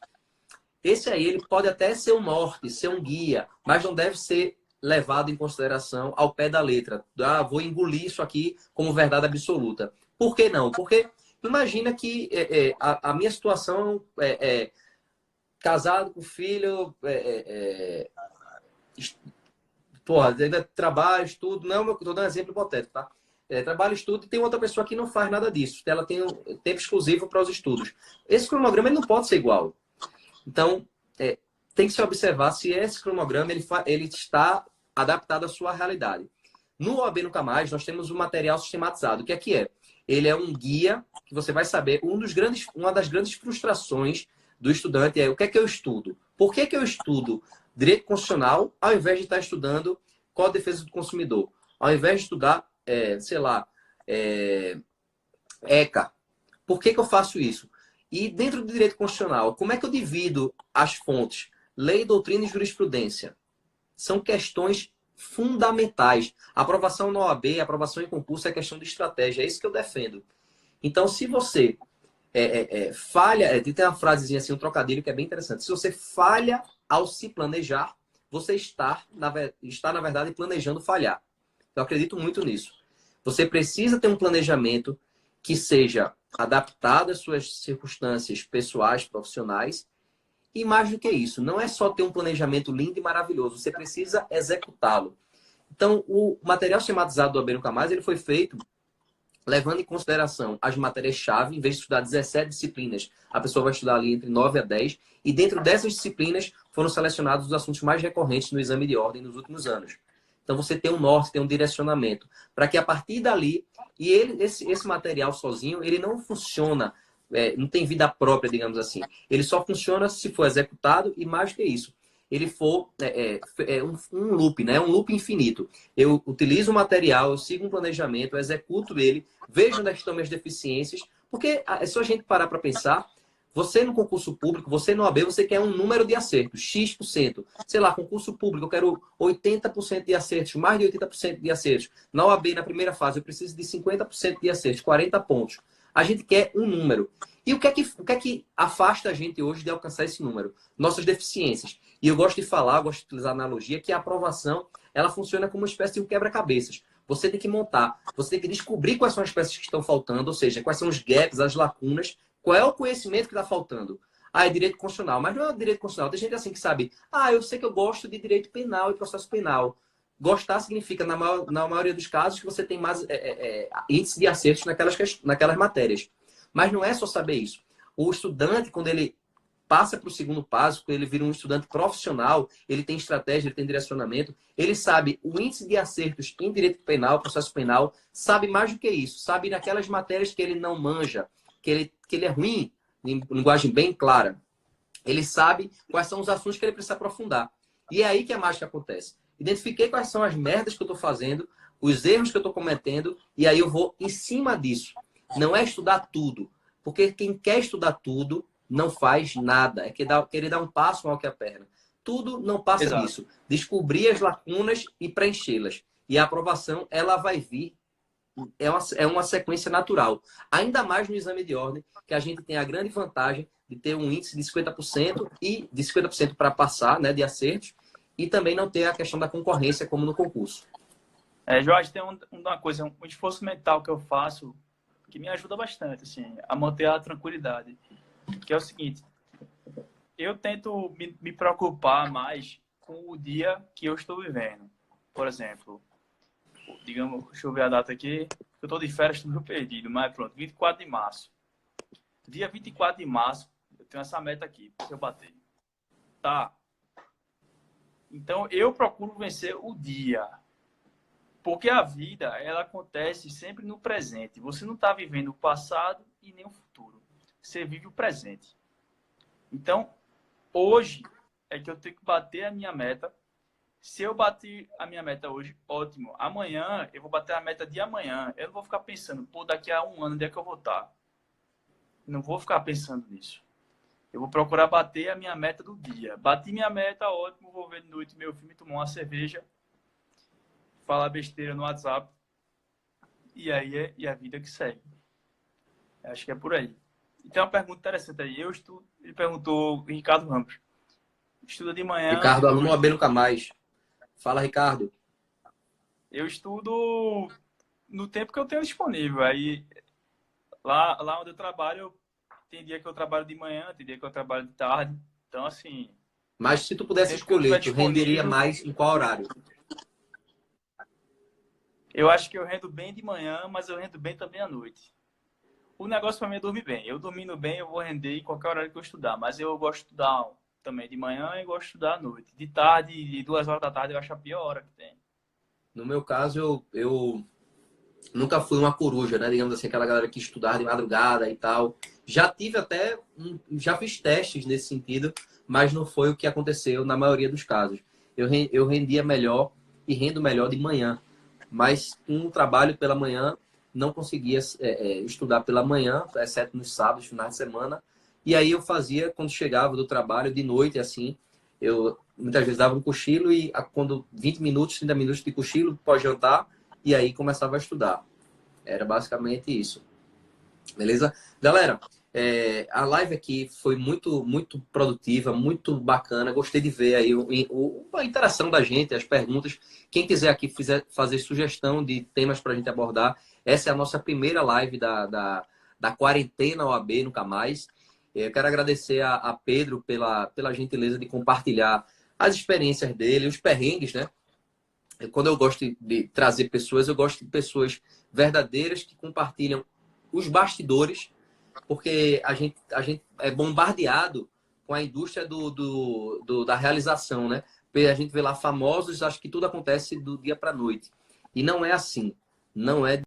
Esse aí, ele pode até ser um norte, ser um guia, mas não deve ser levado em consideração ao pé da letra. Vou engolir isso aqui como verdade absoluta. Por que não? Porque imagina que a minha situação casado com filho, ainda trabalho, estudo, não, estou dando um exemplo hipotético, tá? Trabalho, estudo, e tem outra pessoa que não faz nada disso. Ela tem um tempo exclusivo para os estudos. Esse cronograma ele não pode ser igual. Então, tem que se observar se esse cronograma ele está adaptado à sua realidade. No OAB Nunca Mais, nós temos um material sistematizado. O que é? Ele é um guia que você vai saber. Uma das grandes frustrações do estudante é o que é que eu estudo? Por que eu estudo direito constitucional ao invés de estar estudando Código de Defesa do Consumidor? Ao invés de estudar, ECA. Por que eu faço isso? E dentro do direito constitucional, como é que eu divido as fontes? Lei, doutrina e jurisprudência. São questões fundamentais. A aprovação na OAB, a aprovação em concurso é questão de estratégia. É isso que eu defendo. Então, se você falha... Tem uma frasezinha assim, um trocadilho que é bem interessante. Se você falha ao se planejar, você está, na verdade, planejando falhar. Eu acredito muito nisso. Você precisa ter um planejamento que seja adaptado às suas circunstâncias pessoais, profissionais. E mais do que isso, não é só ter um planejamento lindo e maravilhoso, você precisa executá-lo. Então, o material sistematizado do OAB Nunca Mais, ele foi feito levando em consideração as matérias-chave. Em vez de estudar 17 disciplinas, a pessoa vai estudar ali entre 9 a 10. E dentro dessas disciplinas foram selecionados os assuntos mais recorrentes no exame de ordem nos últimos anos. Então, você tem um norte, tem um direcionamento. Para que a partir dali... E esse material sozinho, ele não funciona, não tem vida própria, digamos assim. Ele só funciona se for executado e mais do que isso. ele for um loop, né? Um loop infinito. Eu utilizo o material, eu sigo um planejamento, eu executo ele, vejo onde estão minhas deficiências, porque é só a gente parar para pensar. Você no concurso público, você no AB, você quer um número de acertos, X%. Sei lá, concurso público, eu quero 80% de acertos, mais de 80% de acertos. Na OAB, na primeira fase, eu preciso de 50% de acertos, 40 pontos. A gente quer um número. E o que é que afasta a gente hoje de alcançar esse número? Nossas deficiências. E eu gosto de falar, gosto de utilizar a analogia, que a aprovação, ela funciona como uma espécie de um quebra-cabeças. Você tem que montar, você tem que descobrir quais são as peças que estão faltando, ou seja, quais são os gaps, as lacunas, qual é o conhecimento que está faltando. Ah, é direito constitucional. Mas não é direito constitucional. Tem gente assim que sabe, eu sei que eu gosto de direito penal e processo penal. Gostar significa, na maioria dos casos, que você tem mais índice de acertos naquelas matérias. Mas não é só saber isso. O estudante, quando ele passa para o segundo passo, quando ele vira um estudante profissional, ele tem estratégia, ele tem direcionamento, ele sabe o índice de acertos em direito penal, processo penal, sabe mais do que isso, sabe naquelas matérias que ele não manja, que ele é ruim, em linguagem bem clara. Ele sabe quais são os assuntos que ele precisa aprofundar. E é aí que a mágica acontece. Identifiquei quais são as merdas que eu estou fazendo, os erros que eu estou cometendo, e aí eu vou em cima disso. Não é estudar tudo. Porque quem quer estudar tudo não faz nada. É querer dar um passo maior que a perna. Tudo não passa Exato. disso. Descobrir as lacunas e preenchê-las. E a aprovação, ela vai vir. É uma sequência natural. Ainda mais no exame de ordem, que a gente tem a grande vantagem de ter um índice de 50% e de 50% para passar, né, de acertos, e também não ter a questão da concorrência como no concurso. Jorge, tem uma coisa, um esforço mental que eu faço que me ajuda bastante, assim, a manter a tranquilidade. Que é o seguinte, eu tento me preocupar mais com o dia que eu estou vivendo. Por exemplo, digamos, deixa eu ver a data aqui, eu estou de férias, estou meio perdido, mas pronto, 24 de março. Dia 24 de março, eu tenho essa meta aqui, se eu bater. Tá. Então, eu procuro vencer o dia. Porque a vida, ela acontece sempre no presente. Você não está vivendo o passado e nem o futuro. Você vive o presente. Então, hoje é que eu tenho que bater a minha meta. Se eu bater a minha meta hoje, ótimo. Amanhã, eu vou bater a meta de amanhã. Eu não vou ficar pensando, daqui a um ano, onde é que eu vou estar? Não vou ficar pensando nisso. Eu vou procurar bater a minha meta do dia. Bati minha meta, ótimo. Vou ver de noite meu filme, tomar uma cerveja, falar besteira no WhatsApp. E aí é a vida que segue. Acho que é por aí. E tem uma pergunta interessante aí. Ele perguntou, Ricardo Ramos. Estuda de manhã. Ricardo, aluno OAB Nunca Mais. Fala, Ricardo. Eu estudo no tempo que eu tenho disponível. Aí, lá onde eu trabalho, tem dia que eu trabalho de manhã, tem dia que eu trabalho de tarde. Então, assim... Mas se tu pudesse escolher, tu renderia mais em qual horário? Eu acho que eu rendo bem de manhã, mas eu rendo bem também à noite. O negócio para mim é dormir bem. Eu dormindo bem, eu vou render em qualquer horário que eu estudar. Mas eu gosto de estudar também de manhã e gosto de estudar à noite. De tarde, de 2 horas da tarde, eu acho a pior hora que tem. No meu caso, eu nunca fui uma coruja, né? Digamos assim, aquela galera que estudava de madrugada e tal. Já tive já fiz testes nesse sentido, mas não foi o que aconteceu na maioria dos casos. Eu rendia melhor e rendo melhor de manhã. Mas um trabalho pela manhã, não conseguia estudar pela manhã, exceto nos sábados, finais de semana. E aí eu fazia, quando chegava do trabalho, de noite, assim, eu muitas vezes dava um cochilo e quando 20 minutos, 30 minutos de cochilo, pós-jantar, e aí começava a estudar. Era basicamente isso. Beleza? Galera, a live aqui foi muito, muito produtiva, muito bacana. Gostei de ver aí a interação da gente, as perguntas. Quem quiser aqui fazer sugestão de temas para a gente abordar, essa é a nossa primeira live da quarentena OAB Nunca Mais. Eu quero agradecer a Pedro pela gentileza de compartilhar as experiências dele, os perrengues, né? Quando eu gosto de trazer pessoas, eu gosto de pessoas verdadeiras que compartilham os bastidores, porque a gente é bombardeado com a indústria da realização, né? A gente vê lá famosos, acho que tudo acontece do dia para a noite. E não é assim. Não é